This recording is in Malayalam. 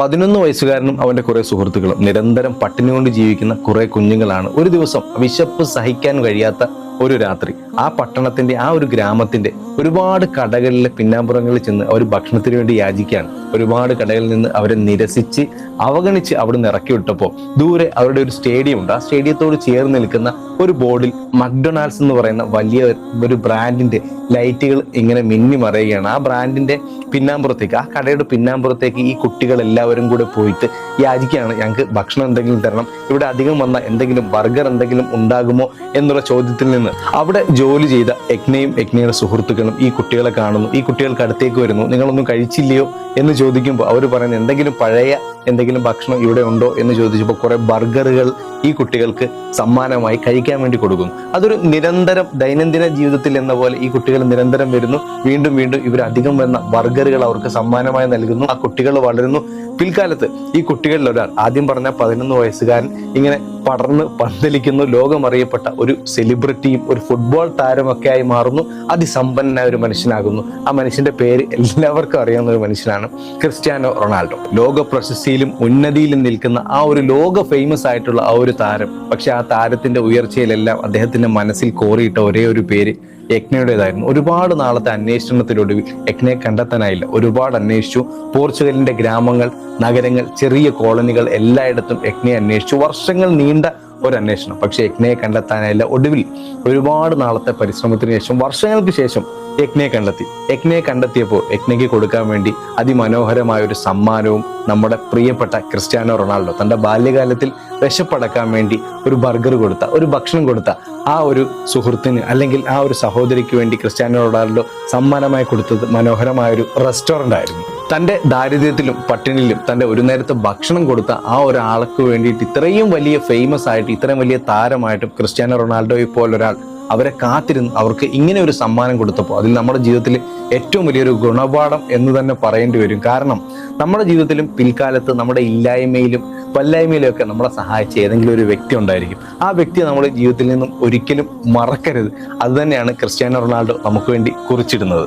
11 വയസ്സുകാരനും അവൻ്റെ കുറേ സുഹൃത്തുക്കളും നിരന്തരം പട്ടിണി കൊണ്ട് ജീവിക്കുന്ന കുറേ കുഞ്ഞുങ്ങളാണ്. ഒരു ദിവസം വിശപ്പ് സഹിക്കാൻ കഴിയാത്ത ഒരു രാത്രി ആ പട്ടണത്തിന്റെ ആ ഒരു ഗ്രാമത്തിന്റെ ഒരുപാട് കടകളിലെ പിന്നാമ്പുറങ്ങളിൽ ചെന്ന് അവർ ഭക്ഷണത്തിന് വേണ്ടി യാചിക്കുകയാണ്. ഒരുപാട് കടകളിൽ നിന്ന് അവരെ നിരസിച്ച് അവഗണിച്ച് അവിടുന്ന് ഇറക്കി വിട്ടപ്പോൾ ദൂരെ അവരുടെ ഒരു സ്റ്റേഡിയം ഉണ്ട്. ആ സ്റ്റേഡിയത്തോട് ചേർന്ന് നിൽക്കുന്ന ഒരു ബോർഡിൽ മക്ഡൊണാൾഡ്സ് എന്ന് പറയുന്ന വലിയ ഒരു ബ്രാൻഡിന്റെ ലൈറ്റുകൾ ഇങ്ങനെ മിന്നി മറയുകയാണ്. ആ ബ്രാൻഡിന്റെ പിന്നാമ്പുറത്തേക്ക്, ആ കടയുടെ പിന്നാമ്പുറത്തേക്ക് ഈ കുട്ടികൾ എല്ലാവരും കൂടെ പോയിട്ട് യാചിക്കുകയാണ്, ഞങ്ങൾക്ക് ഭക്ഷണം എന്തെങ്കിലും തരണം, ഇവിടെ അധികം വന്ന എന്തെങ്കിലും ബർഗർ എന്തെങ്കിലും ഉണ്ടാകുമോ എന്നുള്ള ചോദ്യത്തിൽ നിന്ന് അവിടെ ജോലി ചെയ്ത യജ്ഞയും യജ്ഞയുടെ സുഹൃത്തുക്കളും ഈ കുട്ടികളെ കാണുന്നു. ഈ കുട്ടികൾക്ക് അടുത്തേക്ക് വരുന്നു. നിങ്ങളൊന്നും കഴിച്ചില്ലയോ എന്ന് ചോദിക്കുമ്പോൾ അവർ പറയുന്നത് എന്തെങ്കിലും പഴയ എന്തെങ്കിലും ഭക്ഷണം ഇവിടെ ഉണ്ടോ എന്ന് ചോദിച്ചപ്പോൾ കുറെ ബർഗറുകൾ ഈ കുട്ടികൾക്ക് സമ്മാനമായി കഴിക്കാൻ വേണ്ടി കൊടുക്കുന്നു. അതൊരു നിരന്തരം ദൈനംദിന ജീവിതത്തിൽ എന്ന പോലെ ഈ കുട്ടികൾ നിരന്തരം വരുന്നു. വീണ്ടും വീണ്ടും ഇവർ അധികം വന്ന ബർഗറുകൾ അവർക്ക് സമ്മാനമായി നൽകുന്നു. ആ കുട്ടികൾ വളരുന്നു. പിൽക്കാലത്ത് ഈ കുട്ടികളിൽ ഒരാൾ, ആദ്യം പറഞ്ഞ 11 വയസ്സുകാരൻ, ഇങ്ങനെ പടർന്ന് പന്തലിക്കുന്നു. ലോകമറിയപ്പെട്ട ഒരു സെലിബ്രിറ്റിയും ഒരു ഫുട്ബോൾ താരമൊക്കെ ആയി മാറുന്നു. അതിസമ്പന്നനായ ഒരു മനുഷ്യനാകുന്നു. ആ മനുഷ്യന്റെ പേര് എല്ലാവർക്കും അറിയാവുന്ന ഒരു മനുഷ്യനാണ് ക്രിസ്ത്യാനോ റൊണാൾഡോ. ലോക പ്രശസ്തിയിലും ഉന്നതിയിലും നിൽക്കുന്ന ആ ഒരു ലോക ഫേമസ് ആയിട്ടുള്ള ആ ഒരു താരം. പക്ഷെ ആ താരത്തിന്റെ ഉയർച്ചയിലെല്ലാം അദ്ദേഹത്തിന്റെ മനസ്സിൽ കോറിയിട്ട ഒരേ ഒരു പേര് യജ്ഞയുടേതായിരുന്നു. ഒരുപാട് നാളത്തെ അന്വേഷണത്തിലൊടുവിൽ യജ്ഞയെ കണ്ടെത്താനായില്ല. ഒരുപാട് അന്വേഷിച്ചു. പോർച്ചുഗലിന്റെ ഗ്രാമങ്ങൾ, നഗരങ്ങൾ, ചെറിയ കോളനികൾ എല്ലായിടത്തും യജ്ഞയെ അന്വേഷിച്ചു. വർഷങ്ങൾ നീണ്ട ഒരു അന്വേഷണം. പക്ഷെ യജ്ഞയെ കണ്ടെത്താനായില്ല. ഒടുവിൽ ഒരുപാട് നാളത്തെ പരിശ്രമത്തിന് ശേഷം, വർഷങ്ങൾക്ക് ശേഷം യജ്ഞയെ കണ്ടെത്തി. യജ്ഞയെ കണ്ടെത്തിയപ്പോൾ യജ്ഞയ്ക്ക് കൊടുക്കാൻ വേണ്ടി അതിമനോഹരമായ ഒരു സമ്മാനവും നമ്മുടെ പ്രിയപ്പെട്ട ക്രിസ്ത്യാനോ റൊണാൾഡോ തന്റെ ബാല്യകാലത്തിൽ വിശപ്പടക്കാൻ വേണ്ടി ഒരു ബർഗർ കൊടുത്ത, ഒരു ഭക്ഷണം കൊടുത്ത ആ ഒരു സുഹൃത്തിന് അല്ലെങ്കിൽ ആ ഒരു സഹോദരിക്ക് വേണ്ടി ക്രിസ്ത്യാനോ റൊണാൾഡോ സമ്മാനമായി കൊടുത്തത് മനോഹരമായ ഒരു റെസ്റ്റോറന്റ് ആയിരുന്നു. തന്റെ ദാരിദ്ര്യത്തിലും പട്ടിണിയിലും തന്റെ ഒരു നേരത്തെ ഭക്ഷണം കൊടുത്ത ആ ഒരാൾക്ക് വേണ്ടിയിട്ട് ഇത്രയും വലിയ ഫേമസ് ആയിട്ട്, ഇത്രയും വലിയ താരമായിട്ടും ക്രിസ്ത്യാനോ റൊണാൾഡോയെ പോലൊരാൾ അവരെ കാത്തിരുന്ന് അവർക്ക് ഇങ്ങനെ ഒരു സമ്മാനം കൊടുത്തപ്പോൾ അതിൽ നമ്മുടെ ജീവിതത്തിൽ ഏറ്റവും വലിയൊരു ഗുണപാഠം എന്ന് തന്നെ പറയേണ്ടി വരും. കാരണം നമ്മുടെ ജീവിതത്തിലും പിൽക്കാലത്ത് നമ്മുടെ ഇല്ലായ്മയിലും വല്ലായ്മയിലും ഒക്കെ നമ്മളെ സഹായിച്ച ഏതെങ്കിലും ഒരു വ്യക്തി ഉണ്ടായിരിക്കും. ആ വ്യക്തിയെ നമ്മുടെ ജീവിതത്തിൽ നിന്നും ഒരിക്കലും മറക്കരുത്. അത് തന്നെയാണ് ക്രിസ്ത്യാനോ റൊണാൾഡോ നമുക്ക് വേണ്ടി കുറിച്ചിടുന്നത്.